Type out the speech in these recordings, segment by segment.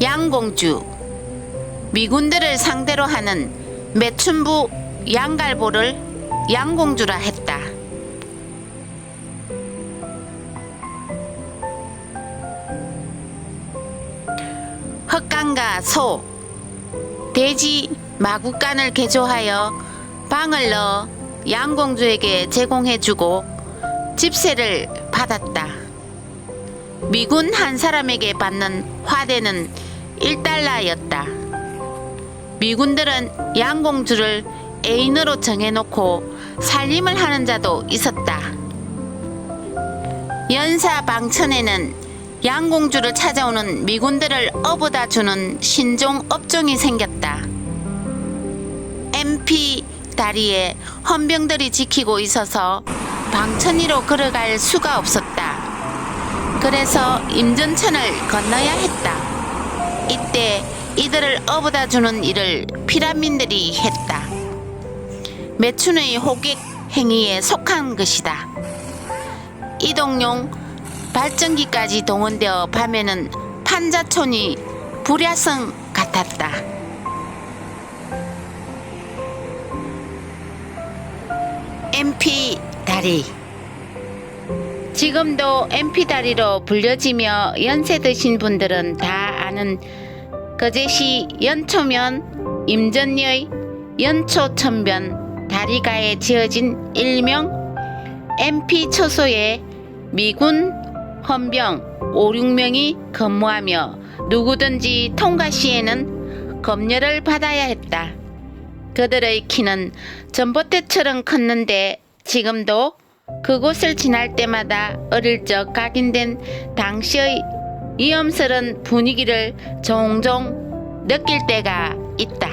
양공주, 미군들을 상대로 하는 매춘부 양갈보를 양공주라 했다. 흑간과 소, 돼지, 마구간을 개조하여 방을 넣어 양공주에게 제공해주고 집세를 받았다. 미군 한 사람에게 받는 화대는 1달러였다. 미군들은 양공주를 애인으로 정해놓고 살림을 하는 자도 있었다. 연사 방천에는 양공주를 찾아오는 미군들을 업어다 주는 신종 업종이 생겼다. MP 다리에 헌병들이 지키고 있어서 방천리로 걸어갈 수가 없었다. 그래서 임전천을 건너야 했다. 이때 이들을 업어다 주는 일을 피란민들이 했다. 매춘의 호객 행위에 속한 것이다. 이동용 발전기까지 동원되어 밤에는 판자촌이 불야성 같았다. MP 다리, 지금도 MP 다리로 불려지며 연세 드신 분들은 다 아는 거제시 연초면 임전리의 연초천변 다리가에 지어진 일명 MP 초소에 미군 헌병 5, 6명이 근무하며 누구든지 통과 시에는 검열을 받아야 했다. 그들의 키는 전봇대처럼 컸는데 지금도 그곳을 지날 때마다 어릴 적 각인된 당시의 위험스런 분위기를 종종 느낄 때가 있다.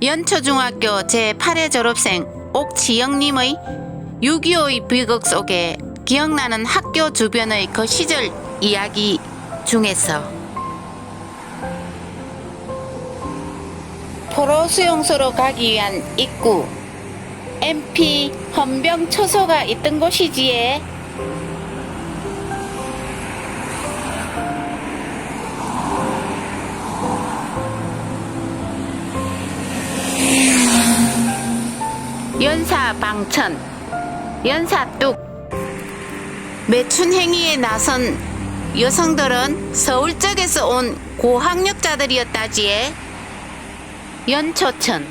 연초중학교 제8회 졸업생 옥지영님의 6.25의 비극 속에 기억나는 학교 주변의 그 시절 이야기 중에서 포로 수용소로 가기 위한 입구, MP 헌병 초소가 있던 곳이지에. 연사 방천, 연사 뚝. 매춘 행위에 나선 여성들은 서울 쪽에서 온 고학력자들이었다지에. 연초천,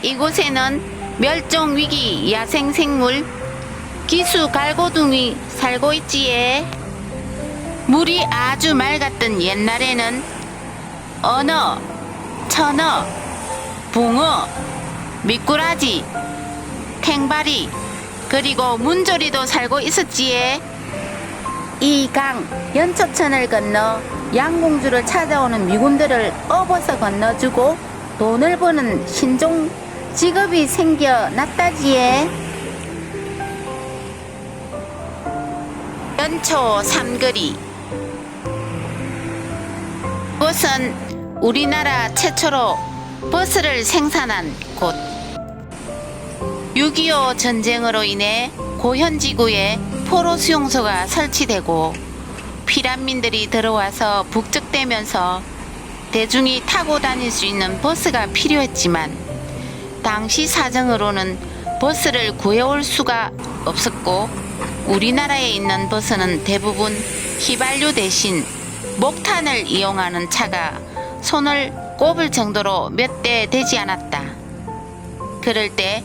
이곳에는 멸종위기 야생생물 기수갈고둥이 살고 있지에. 물이 아주 맑았던 옛날에는 언어, 천어, 붕어, 미꾸라지, 탱바리, 그리고 문조리도 살고 있었지에. 이 강 연초천을 건너 양공주를 찾아오는 미군들을 업어서 건너주고 돈을 버는 신종 직업이 생겨났다지에. 연초 삼거리, 이곳은 우리나라 최초로 버스를 생산한 곳. 6.25 전쟁으로 인해 고현지구에 포로 수용소가 설치되고 피란민들이 들어와서 북적대면서 대중이 타고 다닐 수 있는 버스가 필요했지만 당시 사정으로는 버스를 구해올 수가 없었고 우리나라에 있는 버스는 대부분 휘발유 대신 목탄을 이용하는 차가 손을 꼽을 정도로 몇 대 되지 않았다. 그럴 때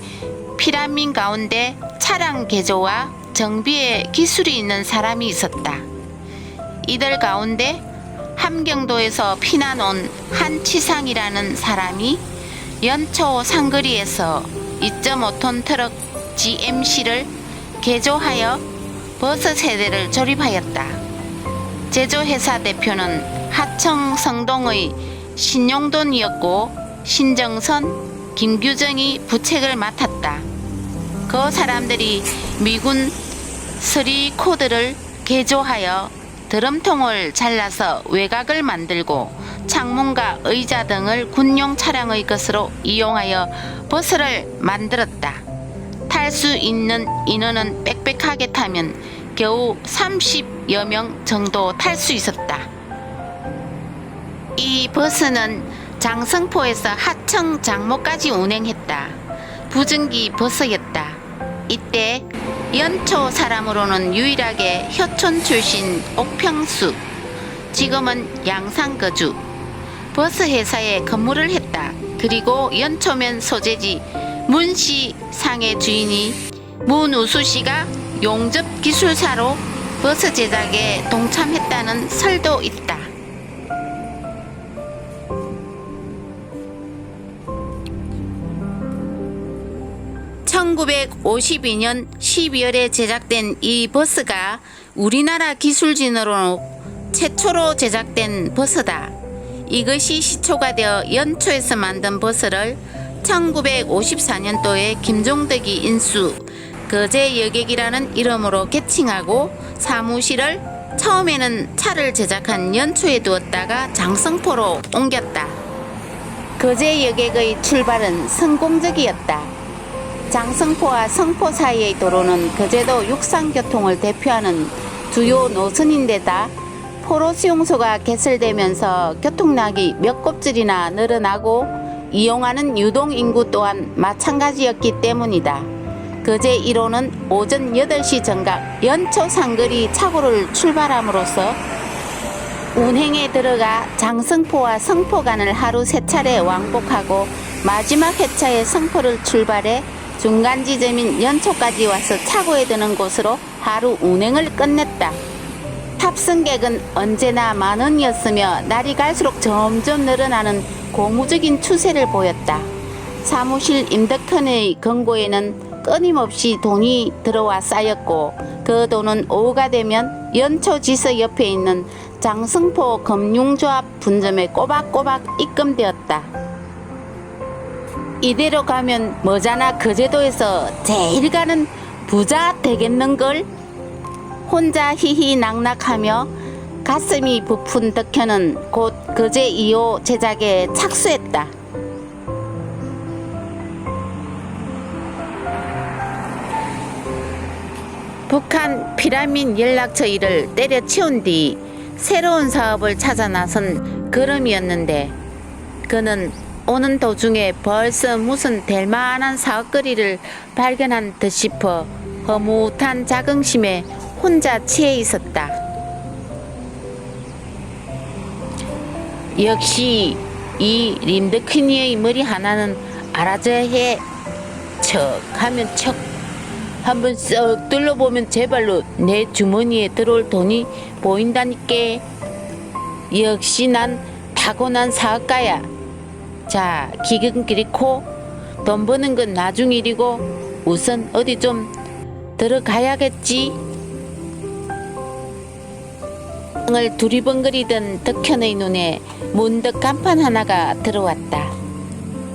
피란민 가운데 차량 개조와 정비에 기술이 있는 사람이 있었다. 이들 가운데 함경도에서 피난 온 한치상이라는 사람이 연초 상거리에서 2.5톤 트럭 GMC를 개조하여 버스 세대를 조립하였다. 제조회사 대표는 하청 성동의 신용돈이었고 신정선, 김규정이 부책을 맡았다. 그 사람들이 미군 3코드를 개조하여 드럼통을 잘라서 외곽을 만들고 창문과 의자 등을 군용 차량의 것으로 이용하여 버스를 만들었다. 탈 수 있는 인원은 빽빽하게 타면 겨우 30여 명 정도 탈 수 있었다. 이 버스는 장성포에서 하청 장모까지 운행했다. 부증기 버스였다. 이때 연초 사람으로는 유일하게 효촌 출신 옥평수, 지금은 양산 거주, 버스 회사에 근무를 했다. 그리고 연초면 소재지 문씨 상의 주인이 문우수 씨가 용접 기술사로 버스 제작에 동참했다는 설도 있다. 1952년 12월에 제작된 이 버스가 우리나라 기술진으로 최초로 제작된 버스다. 이것이 시초가 되어 연초에서 만든 버스를 1954년도에 김종덕이 인수 거제 여객이라는 이름으로 개칭하고 사무실을 처음에는 차를 제작한 연초에 두었다가 장성포로 옮겼다. 거제 여객의 출발은 성공적이었다. 장성포와 성포 사이의 도로는 거제도 육상교통을 대표하는 주요 노선인데다 포로 수용소가 개설되면서 교통량이 몇 곱절이나 늘어나고 이용하는 유동인구 또한 마찬가지였기 때문이다. 거제 1호는 오전 8시 정각 연초 상거리 차고를 출발함으로써 운행에 들어가 장성포와 성포 간을 하루 3차례 왕복하고 마지막 회차에 성포를 출발해 중간 지점인 연초까지 와서 차고에 드는 곳으로 하루 운행을 끝냈다. 탑승객은 언제나 만원이었으며 날이 갈수록 점점 늘어나는 고무적인 추세를 보였다. 사무실 임덕현의 금고에는 끊임없이 돈이 들어와 쌓였고 그 돈은 오후가 되면 연초지서 옆에 있는 장성포 금융조합 분점에 꼬박꼬박 입금되었다. 이대로 가면 머자나 거제도에서 제일 가는 부자 되겠는걸? 혼자 희희낙낙하며 가슴이 부푼 덕현은 곧 거제 2호 제작에 착수했다. 북한 피라민 연락처 일을 때려치운 뒤 새로운 사업을 찾아 나선 걸음이었는데 그는 오는 도중에 벌써 무슨 될 만한 사업거리를 발견한 듯 싶어 허무한 자긍심에 혼자 취해 있었다. 역시 이 림드퀸이의 머리 하나는 알아줘야 해. 척 하면 척. 한번 썩 둘러보면 제 발로 내 주머니에 들어올 돈이 보인다니까. 역시 난 타고난 사업가야. 자, 기근 그리고 돈 버는 건 나중 일이고 우선 어디 좀 들어가야겠지. 을 두리번거리던 덕현의 눈에 문득 간판 하나가 들어왔다.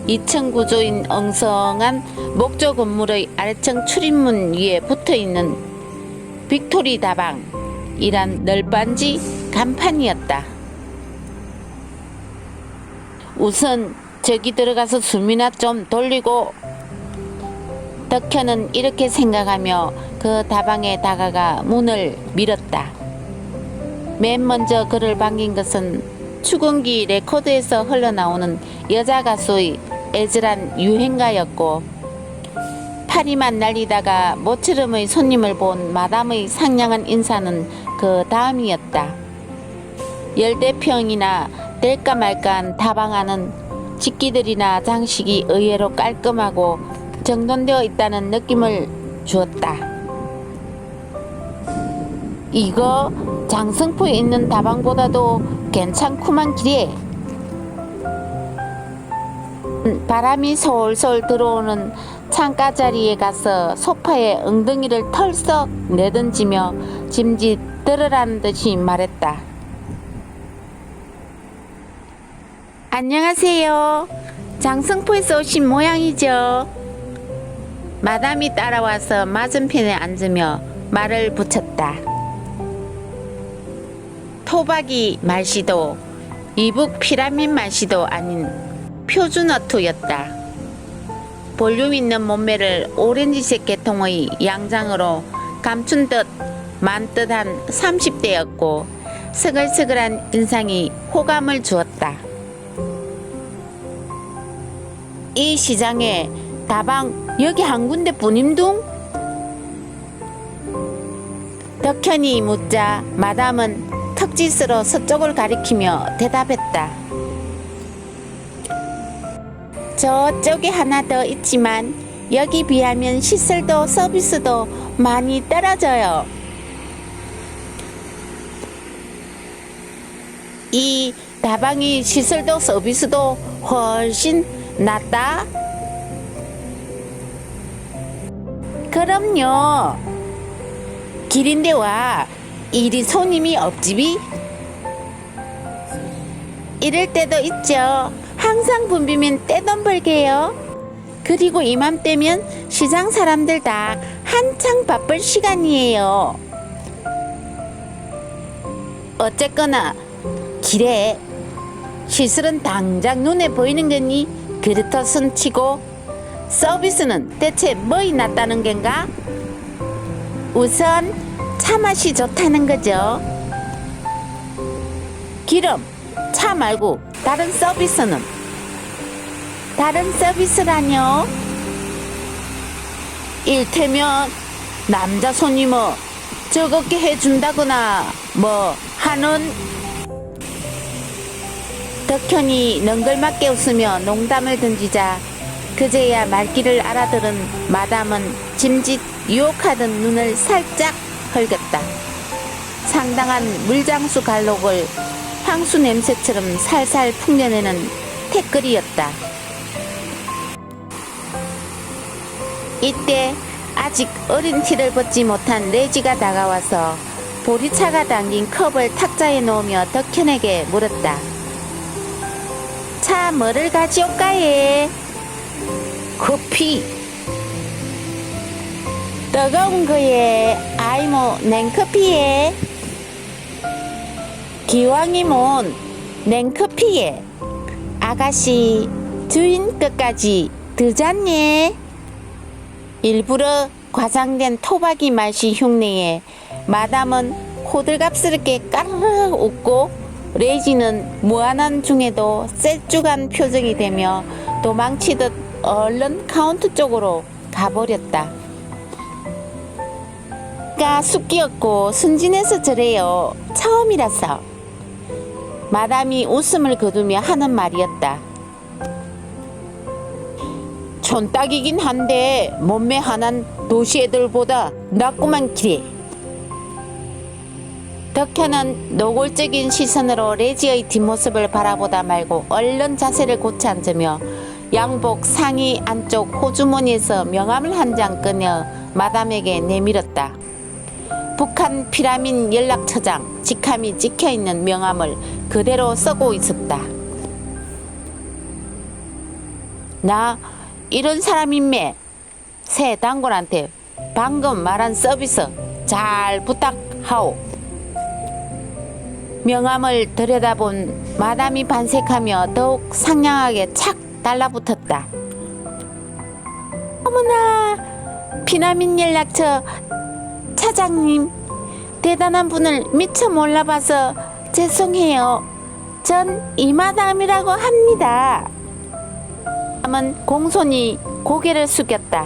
2층 구조인 엉성한 목조 건물의 아래층 출입문 위에 붙어있는 빅토리 다방이란 널빤지 간판이었다. 우선 저기 들어가서 숨이나 좀 돌리고. 덕현은 이렇게 생각하며 그 다방에 다가가 문을 밀었다. 맨 먼저 그를 반긴 것은 축은기 레코드에서 흘러나오는 여자 가수의 애절한 유행가였고 파리만 날리다가 모처럼의 손님을 본 마담의 상냥한 인사는 그 다음이었다. 열대평이나 될까 말까한 다방 안은 집기들이나 장식이 의외로 깔끔하고 정돈되어 있다는 느낌을 주었다. 이거 장성포에 있는 다방보다도 괜찮구만 기래. 바람이 솔솔 들어오는 창가 자리에 가서 소파에 엉덩이를 털썩 내던지며 짐짓 들으라는 듯이 말했다. 안녕하세요. 장성포에서 오신 모양이죠. 마담이 따라와서 맞은편에 앉으며 말을 붙였다. 토박이 말씨도 이북 피라민 말씨도 아닌 표준어투였다. 볼륨 있는 몸매를 오렌지색 계통의 양장으로 감춘 듯 만듯한 30대였고 스글스글한 인상이 호감을 주었다. 이 시장에 다방 여기 한 군데 뿐임둥? 덕현이 묻자 마담은 턱짓으로 서쪽을 가리키며 대답했다. 저쪽에 하나 더 있지만 여기 비하면 시설도 서비스도 많이 떨어져요. 이 다방이 시설도 서비스도 훨씬 낫다? 그럼요. 길인데 와 이리 손님이 없지비? 이럴 때도 있죠. 항상 붐비면 떼돈 벌게요. 그리고 이맘때면 시장 사람들 다 한창 바쁠 시간이에요. 어쨌거나 길에 시설은 당장 눈에 보이는 거니 그렇듯은 치고 서비스는 대체 뭐이 낫다는 겐가? 우선 차 맛이 좋다는 거죠. 기름, 차 말고 다른 서비스는? 다른 서비스라뇨? 일테면 남자 손님은 저렇게 해준다거나 뭐 하는? 덕현이 능글맞게 웃으며 농담을 던지자 그제야 말귀를 알아들은 마담은 짐짓 유혹하던 눈을 살짝 헐겼다. 상당한 물장수 갈록을 향수 냄새처럼 살살 풍겨내는 태끌이었다. 이때 아직 어린 티를 벗지 못한 레지가 다가와서 보리차가 담긴 컵을 탁자에 놓으며 덕현에게 물었다. 차 뭐를 가져올까예? 커피. 뜨거운 거에 아이 뭐 냉커피에? 기왕이면 냉커피에. 아가씨 주인 것까지 드잖예. 일부러 과장된 토박이 맛이 흉내에 마담은 호들갑스럽게 까르르 웃고 레이지는 무안한 중에도 셀쭉한 표정이 되며 도망치듯 얼른 카운트 쪽으로 가버렸다. 가 숙기였고 순진해서 저래요. 처음이라서. 마담이 웃음을 거두며 하는 말이었다. 촌딱이긴 한데 몸매 하난 도시 애들보다 낫구만 기래. 덕현은 노골적인 시선으로 레지의 뒷모습을 바라보다 말고 얼른 자세를 고쳐 앉으며 양복 상의 안쪽 호주머니에서 명함을 한 장 꺼내 마담에게 내밀었다. 북한 피라민 연락처장 직함이 찍혀있는 명함을 그대로 쓰고 있었다. 나 이런 사람임매. 새 단골한테 방금 말한 서비스 잘 부탁하오. 명함을 들여다본 마담이 반색하며 더욱 상냥하게 착 달라붙었다. 어머나, 피라민 연락처 차장님, 대단한 분을 미처 몰라봐서 죄송해요. 전 이마담이라고 합니다. 마담은 공손히 고개를 숙였다.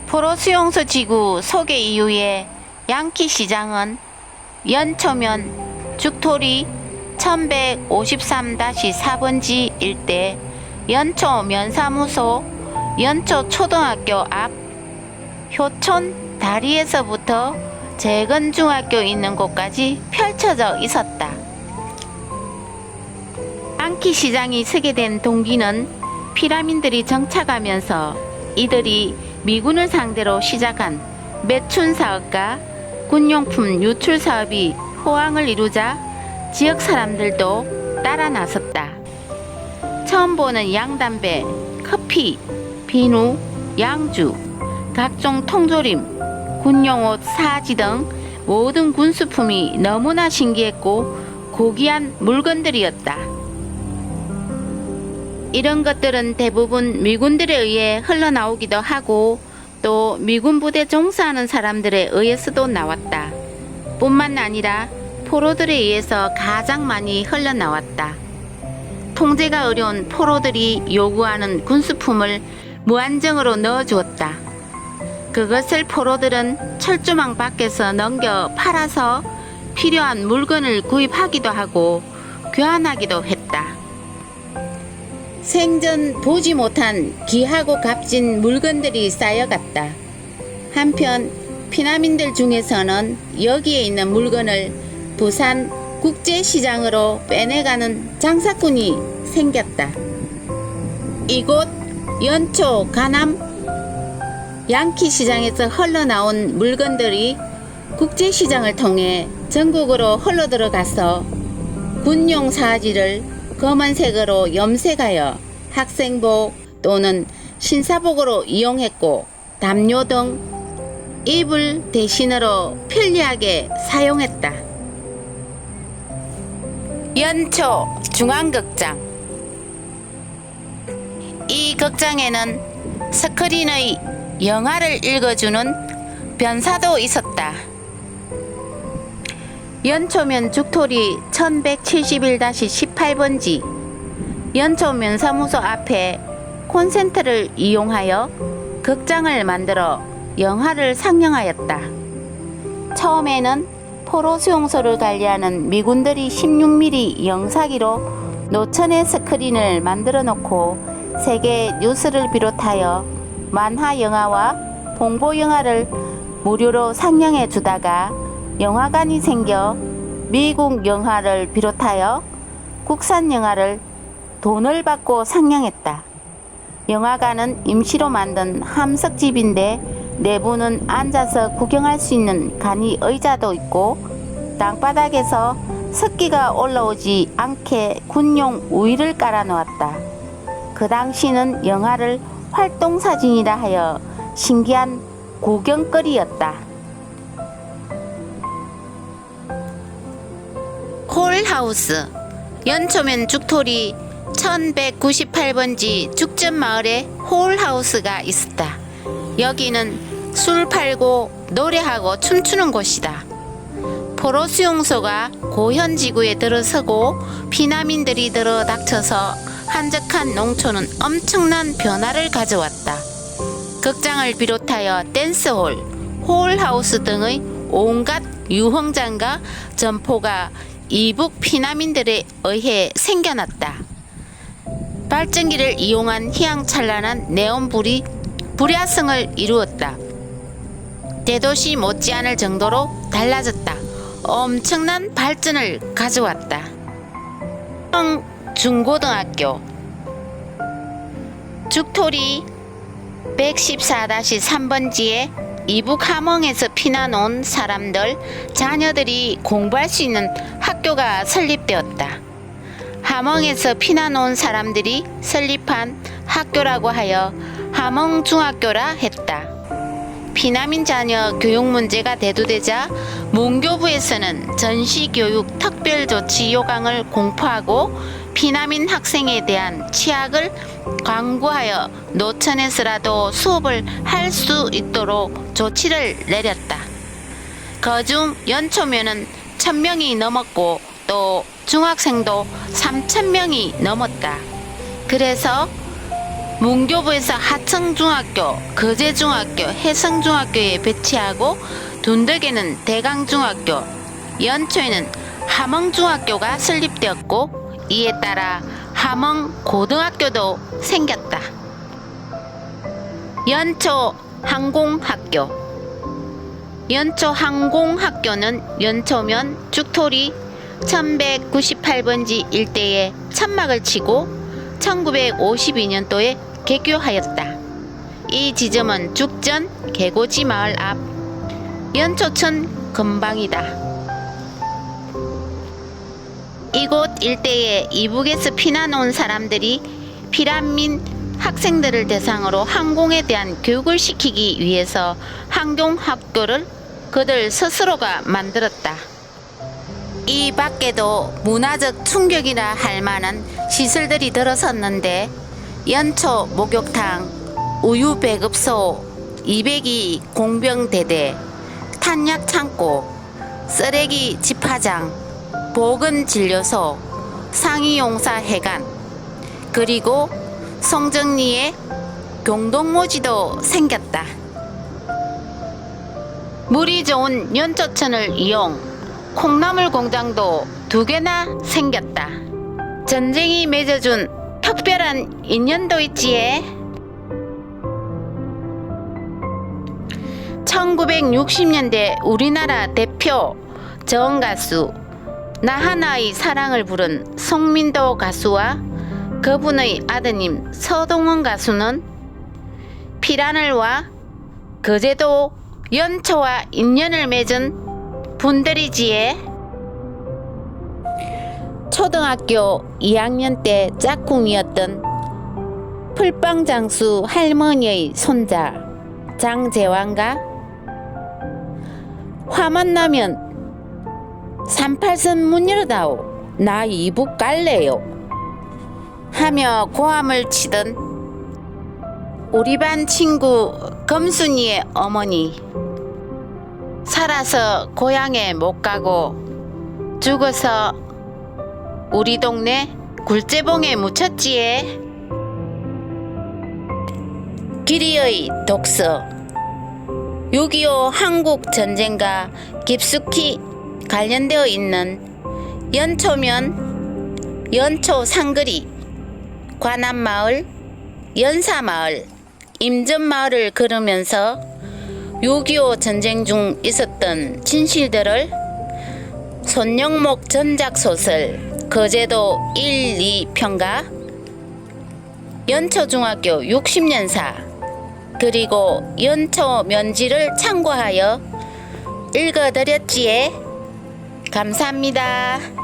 프로수용소 지구 소개 이후에 양키 시장은 연초면 죽토리 1153-4번지 일대 연초 면사무소 연초 초등학교 앞 효촌 다리에서부터 재건 중학교 있는 곳까지 펼쳐져 있었다. 양키 시장이 서게 된 동기는 피라민들이 정착하면서 이들이 미군을 상대로 시작한 매춘 사업과 군용품 유출 사업이 호황을 이루자 지역 사람들도 따라 나섰다. 처음 보는 양담배, 커피, 비누, 양주, 각종 통조림, 군용옷, 사지 등 모든 군수품이 너무나 신기했고 고귀한 물건들이었다. 이런 것들은 대부분 미군들에 의해 흘러나오기도 하고 또 미군 부대 종사하는 사람들에 의해서도 나왔다. 뿐만 아니라 포로들에 의해서 가장 많이 흘러나왔다. 통제가 어려운 포로들이 요구하는 군수품을 무한정으로 넣어주었다. 그것을 포로들은 철조망 밖에서 넘겨 팔아서 필요한 물건을 구입하기도 하고 교환하기도 했다. 생전 보지 못한 귀하고 값진 물건들이 쌓여갔다. 한편 피난민들 중에서는 여기에 있는 물건을 부산 국제시장으로 빼내가는 장사꾼이 생겼다. 이곳 연초 가남 양키시장에서 흘러나온 물건들이 국제시장을 통해 전국으로 흘러들어가서 군용 사지를 검은색으로 염색하여 학생복 또는 신사복으로 이용했고 담요 등 이불 대신으로 편리하게 사용했다. 연초 중앙극장. 이 극장에는 스크린의 영화를 읽어주는 변사도 있었다. 연초면 죽토리 1171-18번지 연초면 사무소 앞에 콘센트를 이용하여 극장을 만들어 영화를 상영하였다. 처음에는 포로 수용소를 관리하는 미군들이 16mm 영사기로 노천의 스크린을 만들어 놓고 세계 뉴스를 비롯하여 만화 영화와 공보 영화를 무료로 상영해 주다가 영화관이 생겨 미국 영화를 비롯하여 국산 영화를 돈을 받고 상영했다. 영화관은 임시로 만든 함석집인데 내부는 앉아서 구경할 수 있는 간이 의자도 있고 땅바닥에서 습기가 올라오지 않게 군용 우의를 깔아 놓았다. 그 당시는 영화를 활동사진이라 하여 신기한 구경거리였다. 홀하우스. 연초면 죽토리 1198번지 죽전마을에 홀하우스가 있었다. 여기는 술 팔고 노래하고 춤추는 곳이다. 포로 수용소가 고현지구에 들어서고 피난민들이 들어닥쳐서 한적한 농촌은 엄청난 변화를 가져왔다. 극장을 비롯하여 댄스홀, 홀하우스 등의 온갖 유흥장과 점포가 이북 피난민들에 의해 생겨났다. 발전기를 이용한 희양찬란한 네온불이 불야성을 이루었다. 대도시 못지않을 정도로 달라졌다. 엄청난 발전을 가져왔다. 중고등학교. 죽토리 114-3번지에 이북 함흥에서 피난 온 사람들, 자녀들이 공부할 수 있는 학교가 설립되었다. 함흥에서 피난 온 사람들이 설립한 학교라고 하여 함흥중학교라 했다. 피난민 자녀 교육 문제가 대두되자 문교부에서는 전시교육 특별조치 요강을 공포하고 피난민 학생에 대한 취약을 강구하여 노천에서라도 수업을 할 수 있도록 조치를 내렸다. 그중 연초면은 1000명이 넘었고 또 중학생도 3000명이 넘었다. 그래서 문교부에서 하청중학교, 거제중학교, 해성중학교에 배치하고 둔덕에는 대강중학교, 연초에는 함흥중학교가 설립되었고 이에 따라 함흥고등학교도 생겼다. 연초 항공학교. 연초 항공학교는 연초면 죽토리 1198번지 일대에 천막을 치고 1952년도에 개교하였다. 이 지점은 죽전 개고지 마을 앞 연초천 근방이다. 이곳 일대에 이북에서 피난 온 사람들이 피난민 학생들을 대상으로 항공에 대한 교육을 시키기 위해서 항공학교를 그들 스스로가 만들었다. 이 밖에도 문화적 충격이라 할 만한 시설들이 들어섰는데 연초 목욕탕, 우유 배급소, 202 공병대대, 탄약창고, 쓰레기 집화장, 보건진료소, 상이용사회관, 그리고 송정리에 공동묘지도 생겼다. 물이 좋은 연초천을 이용 콩나물 공장도 2개나 생겼다. 전쟁이 맺어준 특별한 인연도 있지에. 1960년대 우리나라 대표 저음가수 나하나의 사랑을 부른 송민도 가수와 그분의 아드님 서동원 가수는 피라늘과 거제도 연초와 인연을 맺은 분들이지에. 초등학교 2학년 때 짝꿍이었던 풀빵장수 할머니의 손자 장재환과 화만 나면 38선 문 열어다오, 나 이북 갈래요 하며 고함을 치던 우리 반 친구 검순이의 어머니. 살아서 고향에 못 가고 죽어서 우리 동네 굴재봉에 묻혔지에. 길이의 독서. 6.25 한국 전쟁과 깊숙이 관련되어 있는 연초면 연초 상거리, 관암마을, 연사마을, 임전마을을 걸으면서 6.25 전쟁 중 있었던 진실들을 손영목 전작소설 거제도 1, 2편과 연초중학교 60년사 그리고 연초 면지를 참고하여 읽어드렸지에. 감사합니다.